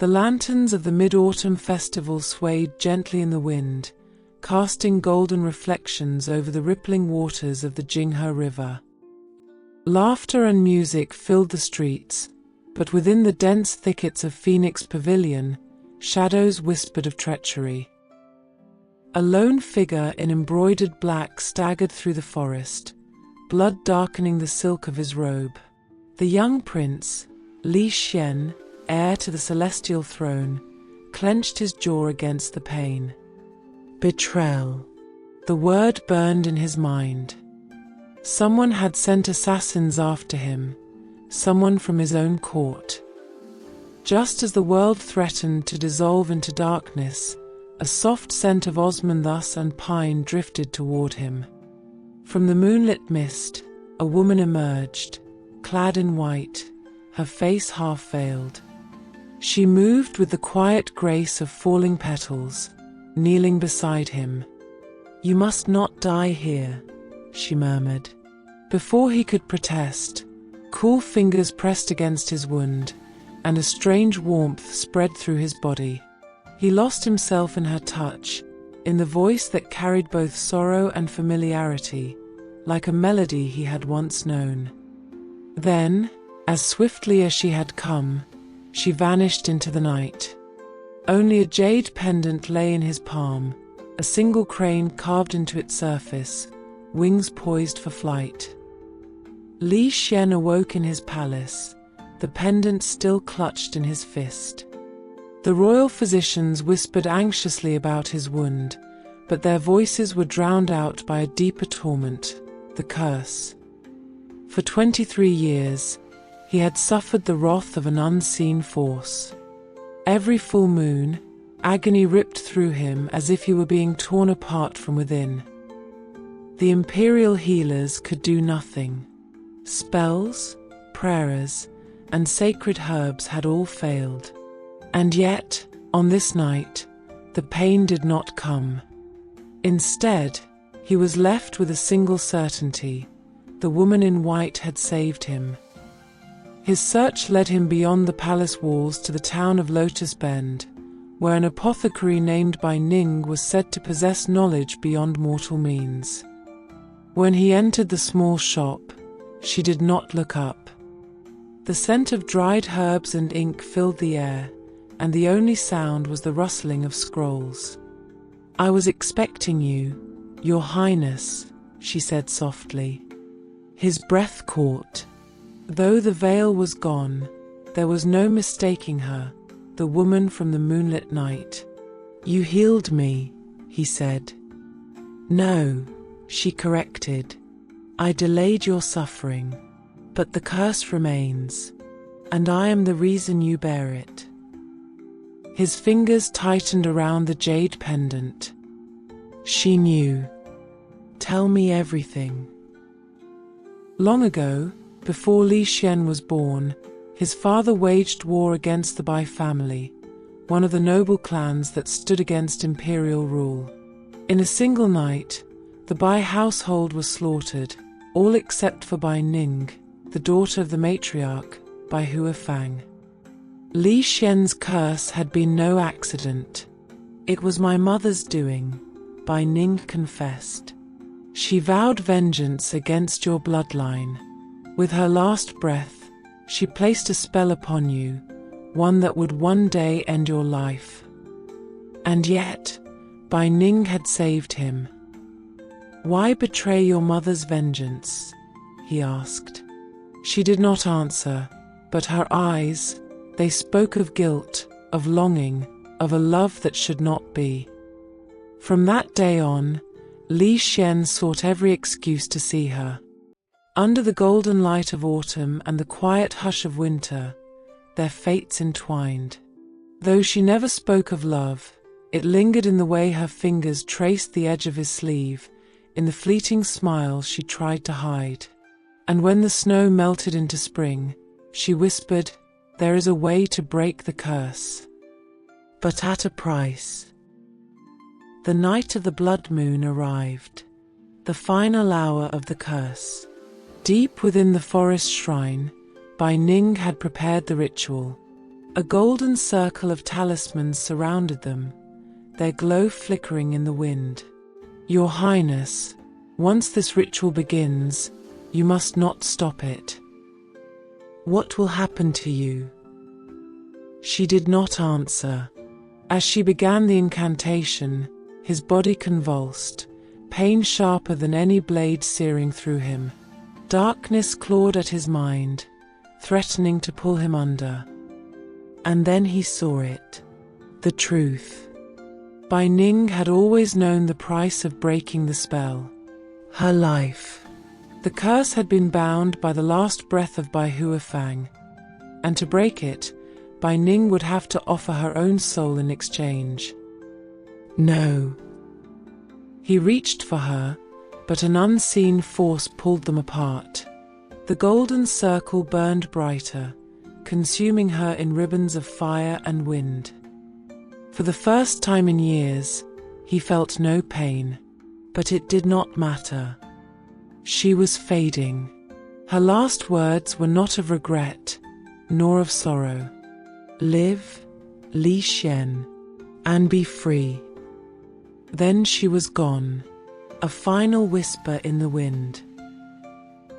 The lanterns of the Mid-Autumn Festival swayed gently in the wind, casting golden reflections over the rippling waters of the Jinghe River. Laughter and music filled the streets, but within the dense thickets of Phoenix Pavilion, shadows whispered of treachery. A lone figure in embroidered black staggered through the forest, blood darkening the silk of his robe. The young prince, Li Xuan, heir to the celestial throne, clenched his jaw against the pain. Betrayal. The word burned in his mind. Someone had sent assassins after him, someone from his own court. Just as the world threatened to dissolve into darkness, a soft scent of osmanthus and pine drifted toward him. From the moonlit mist, a woman emerged, clad in white, her face half veiled. She moved with the quiet grace of falling petals, kneeling beside him. "You must not die here," she murmured. Before he could protest, cool fingers pressed against his wound, and a strange warmth spread through his body. He lost himself in her touch, in the voice that carried both sorrow and familiarity, like a melody he had once known. Then, as swiftly as she had come, she vanished into the night. Only a jade pendant lay in his palm, a single crane carved into its surface, wings poised for flight. Li Xuan awoke in his palace, the pendant still clutched in his fist. The royal physicians whispered anxiously about his wound, but their voices were drowned out by a deeper torment, the curse. For 23 years, he had suffered the wrath of an unseen force. Every full moon, agony ripped through him as if he were being torn apart from within. The imperial healers could do nothing. Spells, prayers, and sacred herbs had all failed. And yet, on this night, the pain did not come. Instead, he was left with a single certainty: the woman in white had saved him. His search led him beyond the palace walls to the town of Lotus Bend, where an apothecary named Bai Ning was said to possess knowledge beyond mortal means. When he entered the small shop, she did not look up. The scent of dried herbs and ink filled the air, and the only sound was the rustling of scrolls. "I was expecting you, Your Highness," she said softly. His breath caught. Though the veil was gone, there was no mistaking her, the woman from the moonlit night. "You healed me," he said. "No," she corrected. "I delayed your suffering, but the curse remains, and I am the reason you bear it." His fingers tightened around the jade pendant. She knew. "Tell me everything." Long ago, before Li Xuan was born, his father waged war against the Bai family, one of the noble clans that stood against imperial rule. In a single night, the Bai household was slaughtered, all except for Bai Ning, the daughter of the matriarch, Bai Huafang. Li Xuan's curse had been no accident. "It was my mother's doing," Bai Ning confessed. "She vowed vengeance against your bloodline. With her last breath, she placed a spell upon you, one that would one day end your life." And yet, Bai Ning had saved him. "Why betray your mother's vengeance?" he asked. She did not answer, but her eyes, they spoke of guilt, of longing, of a love that should not be. From that day on, Li Xuan sought every excuse to see her. Under the golden light of autumn and the quiet hush of winter, their fates entwined. Though she never spoke of love, it lingered in the way her fingers traced the edge of his sleeve, in the fleeting smile she tried to hide. And when the snow melted into spring, she whispered, "There is a way to break the curse, but at a price." The night of the blood moon arrived, the final hour of the curse. Deep within the forest shrine, Bai Ning had prepared the ritual. A golden circle of talismans surrounded them, their glow flickering in the wind. "Your Highness, once this ritual begins, you must not stop it. What will happen to you?" She did not answer. As she began the incantation, his body convulsed, pain sharper than any blade searing through him. Darkness clawed at his mind, threatening to pull him under. And then he saw it. The truth. Bai Ning had always known the price of breaking the spell. Her life. The curse had been bound by the last breath of Bai Huafang, and to break it, Bai Ning would have to offer her own soul in exchange. No. He reached for her, but an unseen force pulled them apart. The golden circle burned brighter, consuming her in ribbons of fire and wind. For the first time in years, he felt no pain, but it did not matter. She was fading. Her last words were not of regret, nor of sorrow. "Live, Li Xuan, and be free." Then she was gone, a final whisper in the wind.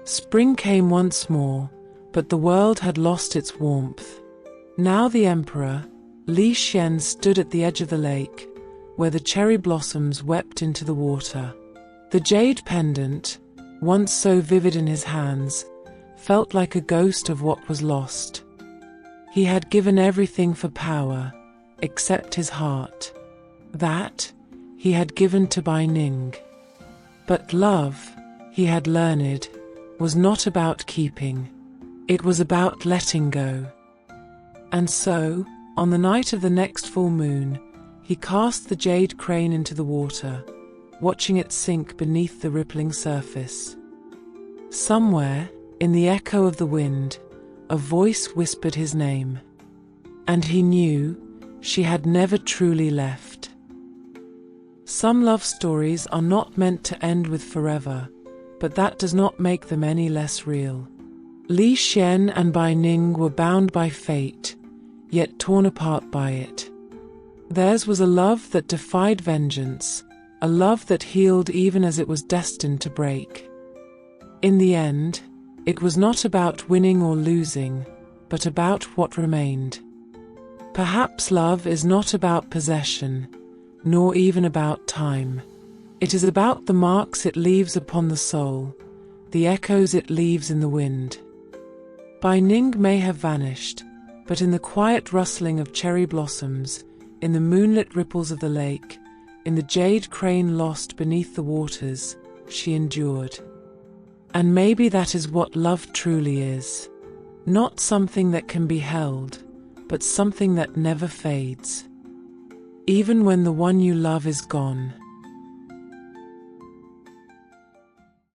Spring came once more, but the world had lost its warmth. Now the emperor, Li Xuan, stood at the edge of the lake, where the cherry blossoms wept into the water. The jade pendant, once so vivid in his hands, felt like a ghost of what was lost. He had given everything for power, except his heart. That he had given to Bai Ning. But love, he had learned, was not about keeping. It was about letting go. And so, on the night of the next full moon, he cast the jade crane into the water, watching it sink beneath the rippling surface. Somewhere, in the echo of the wind, a voice whispered his name. And he knew she had never truly left. Some love stories are not meant to end with forever, but that does not make them any less real. Li Xuan and Bai Ning were bound by fate, yet torn apart by it. Theirs was a love that defied vengeance, a love that healed even as it was destined to break. In the end, it was not about winning or losing, but about what remained. Perhaps love is not about possession, nor even about time. It is about the marks it leaves upon the soul, the echoes it leaves in the wind. Bai Ning may have vanished, but in the quiet rustling of cherry blossoms, in the moonlit ripples of the lake, in the jade crane lost beneath the waters, she endured. And maybe that is what love truly is. Not something that can be held, but something that never fades. Even when the one you love is gone.